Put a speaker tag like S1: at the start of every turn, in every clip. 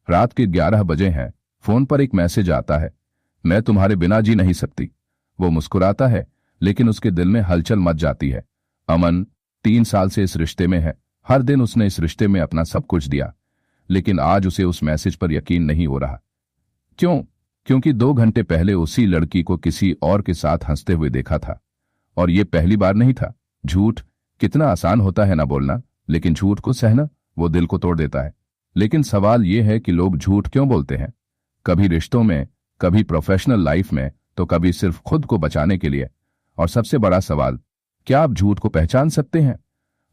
S1: रात के 11 बजे हैं। फोन पर एक मैसेज आता है, मैं तुम्हारे बिना जी नहीं सकती। वो मुस्कुराता है, लेकिन उसके दिल में हलचल मच जाती है। अमन 3 साल से इस रिश्ते में है। हर दिन उसने इस रिश्ते में अपना सब कुछ दिया, लेकिन आज उसे उस मैसेज पर यकीन नहीं हो रहा। क्यों? क्योंकि 2 घंटे पहले उसी लड़की को किसी और के साथ हंसते हुए देखा था। और ये पहली बार नहीं था। झूठ कितना आसान होता है ना बोलना, लेकिन झूठ को सहना वो दिल को तोड़ देता है। लेकिन सवाल ये है कि लोग झूठ क्यों बोलते हैं? कभी रिश्तों में, कभी प्रोफेशनल लाइफ में, तो कभी सिर्फ खुद को बचाने के लिए। और सबसे बड़ा सवाल, क्या आप झूठ को पहचान सकते हैं?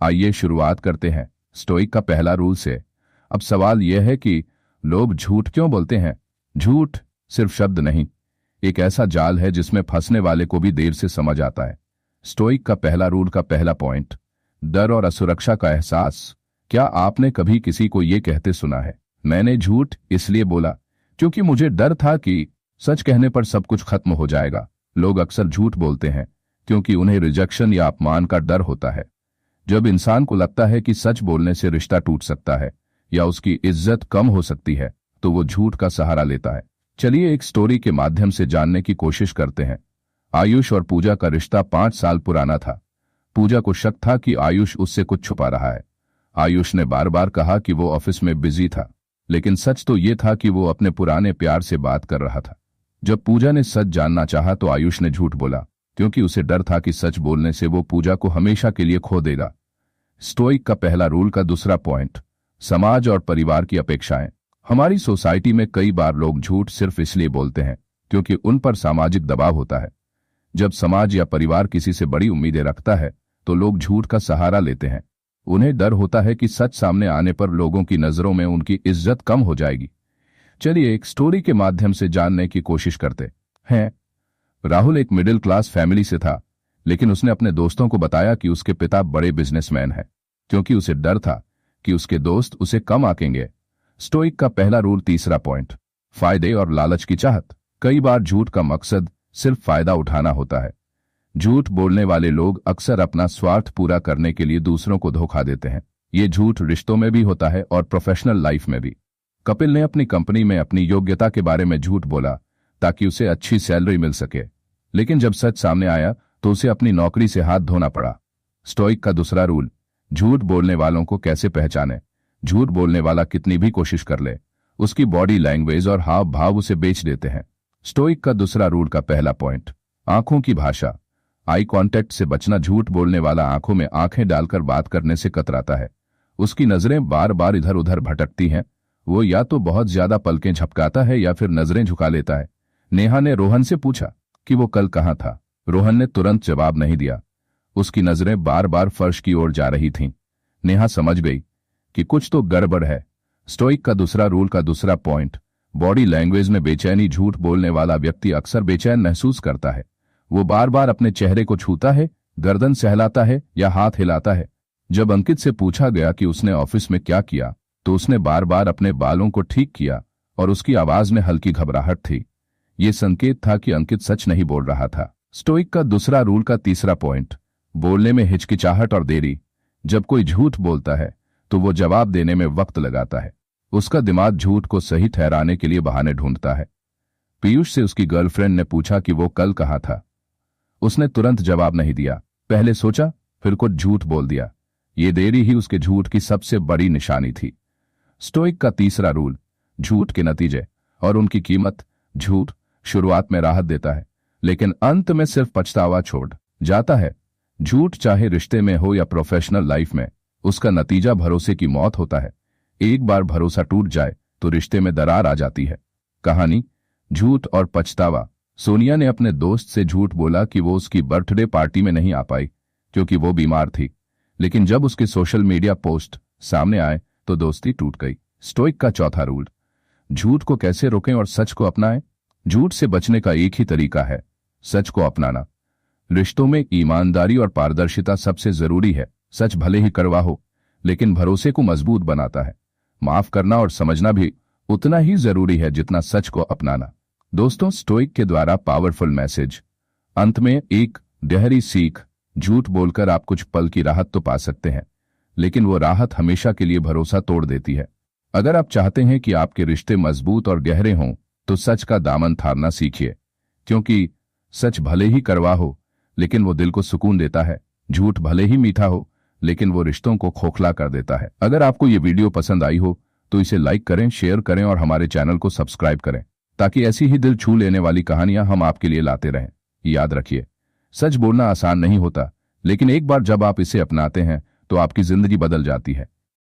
S1: आइए शुरुआत करते हैं स्टोइक का पहला रूल से। अब सवाल यह है कि लोग झूठ क्यों बोलते हैं? झूठ सिर्फ शब्द नहीं, एक ऐसा जाल है जिसमें फंसने वाले को भी देर से समझ आता है। स्टोइक का पहला रूल का पहला पॉइंट, डर और असुरक्षा का एहसास। क्या आपने कभी किसी को यह कहते सुना है, मैंने झूठ इसलिए बोला क्योंकि मुझे डर था कि सच कहने पर सब कुछ खत्म हो जाएगा? लोग अक्सर झूठ बोलते हैं क्योंकि उन्हें रिजेक्शन या अपमान का डर होता है। जब इंसान को लगता है कि सच बोलने से रिश्ता टूट सकता है या उसकी इज्जत कम हो सकती है, तो वो झूठ का सहारा लेता है। चलिए एक स्टोरी के माध्यम से जानने की कोशिश करते हैं। आयुष और पूजा का रिश्ता 5 साल पुराना था। पूजा को शक था कि आयुष उससे कुछ छुपा रहा है। आयुष ने बार बार कहा कि वो ऑफिस में बिजी था, लेकिन सच तो ये था कि वो अपने पुराने प्यार से बात कर रहा था। जब पूजा ने सच जानना चाहा तो आयुष ने झूठ बोला, क्योंकि उसे डर था कि सच बोलने से वो पूजा को हमेशा के लिए खो देगा। स्टोइक का पहला रूल का दूसरा पॉइंट, समाज और परिवार की अपेक्षाएं। हमारी सोसाइटी में कई बार लोग झूठ सिर्फ इसलिए बोलते हैं क्योंकि उन पर सामाजिक दबाव होता है। जब समाज या परिवार किसी से बड़ी उम्मीदें रखता है तो लोग झूठ का सहारा लेते हैं। उन्हें डर होता है कि सच सामने आने पर लोगों की नजरों में उनकी इज्जत कम हो जाएगी। चलिए एक स्टोरी के माध्यम से जानने की कोशिश करते हैं। राहुल एक मिडिल क्लास फैमिली से था, लेकिन उसने अपने दोस्तों को बताया कि उसके पिता बड़े बिजनेसमैन हैं, क्योंकि उसे डर था कि उसके दोस्त उसे कम आंकेंगे। स्टोइक का पहला रूल तीसरा पॉइंट, फायदे और लालच की चाहत। कई बार झूठ का मकसद सिर्फ फायदा उठाना होता है। झूठ बोलने वाले लोग अक्सर अपना स्वार्थ पूरा करने के लिए दूसरों को धोखा देते हैं। ये झूठ रिश्तों में भी होता है और प्रोफेशनल लाइफ में भी। कपिल ने अपनी कंपनी में अपनी योग्यता के बारे में झूठ बोला ताकि उसे अच्छी सैलरी मिल सके, लेकिन जब सच सामने आया तो उसे अपनी नौकरी से हाथ धोना पड़ा। स्टोइक का दूसरा रूल, झूठ बोलने वालों को कैसे पहचाने। झूठ बोलने वाला कितनी भी कोशिश कर ले, उसकी बॉडी लैंग्वेज और हाव भाव उसे बेच देते हैं। स्टोइक का दूसरा रूल का पहला पॉइंट, आंखों की भाषा। आई कांटेक्ट से बचना। झूठ बोलने वाला आंखों में आंखें डालकर बात करने से कतराता है। उसकी नजरें बार बार इधर उधर भटकती हैं। वो या तो बहुत ज्यादा पलकें झपकाता है या फिर नजरें झुका लेता है। नेहा ने रोहन से पूछा कि वो कल कहाँ था। रोहन ने तुरंत जवाब नहीं दिया। उसकी नजरें बार बार फर्श की ओर जा रही थीं। नेहा समझ गई कि कुछ तो गड़बड़ है। स्टोइक का दूसरा रूल का दूसरा पॉइंट, बॉडी लैंग्वेज में बेचैनी। झूठ बोलने वाला व्यक्ति अक्सर बेचैन महसूस करता है। वो बार बार अपने चेहरे को छूता है, गर्दन सहलाता है या हाथ हिलाता है। जब अंकित से पूछा गया कि उसने ऑफिस में क्या किया, तो उसने बार बार अपने बालों को ठीक किया और उसकी आवाज में हल्की घबराहट थी। ये संकेत था कि अंकित सच नहीं बोल रहा था। स्टोइक का दूसरा रूल का तीसरा पॉइंट, बोलने में हिचकिचाहट और देरी। जब कोई झूठ बोलता है तो वो जवाब देने में वक्त लगाता है। उसका दिमाग झूठ को सही ठहराने के लिए बहाने ढूंढता है। पीयूष से उसकी गर्लफ्रेंड ने पूछा कि वो कल कहाँ था। उसने तुरंत जवाब नहीं दिया, पहले सोचा फिर कुछ झूठ बोल दिया। ये देरी ही उसके झूठ की सबसे बड़ी निशानी थी। स्टोइक का तीसरा रूल, झूठ के नतीजे और उनकी कीमत। झूठ शुरुआत में राहत देता है, लेकिन अंत में सिर्फ पछतावा छोड़ जाता है। झूठ चाहे रिश्ते में हो या प्रोफेशनल लाइफ में, उसका नतीजा भरोसे की मौत होता है। एक बार भरोसा टूट जाए तो रिश्ते में दरार आ जाती है। कहानी, झूठ और पछतावा। सोनिया ने अपने दोस्त से झूठ बोला कि वो उसकी बर्थडे पार्टी में नहीं आ पाई क्योंकि वो बीमार थी, लेकिन जब उसके सोशल मीडिया पोस्ट सामने आए तो दोस्ती टूट गई। स्टोइक का चौथा रूल, झूठ को कैसे रोकें और सच को अपनाएं। झूठ से बचने का एक ही तरीका है, सच को अपनाना। रिश्तों में ईमानदारी और पारदर्शिता सबसे जरूरी है। सच भले ही कड़वा हो, लेकिन भरोसे को मजबूत बनाता है। माफ करना और समझना भी उतना ही जरूरी है जितना सच को अपनाना। दोस्तों, स्टोइक के द्वारा पावरफुल मैसेज। अंत में एक गहरी सीख, झूठ बोलकर आप कुछ पल की राहत तो पा सकते हैं, लेकिन वो राहत हमेशा के लिए भरोसा तोड़ देती है। अगर आप चाहते हैं कि आपके रिश्ते मजबूत और गहरे हों तो सच का दामन थामना सीखिए, क्योंकि सच भले ही कड़वा हो लेकिन वो दिल को सुकून देता है। झूठ भले ही मीठा हो लेकिन वो रिश्तों को खोखला कर देता है। अगर आपको ये वीडियो पसंद आई हो तो इसे लाइक करें, शेयर करें और हमारे चैनल को सब्सक्राइब करें, ताकि ऐसी ही दिल छू लेने वाली कहानियां हम आपके लिए लाते रहें। याद रखिए, सच बोलना आसान नहीं होता, लेकिन एक बार जब आप इसे अपनाते हैं तो आपकी जिंदगी बदल जाती है।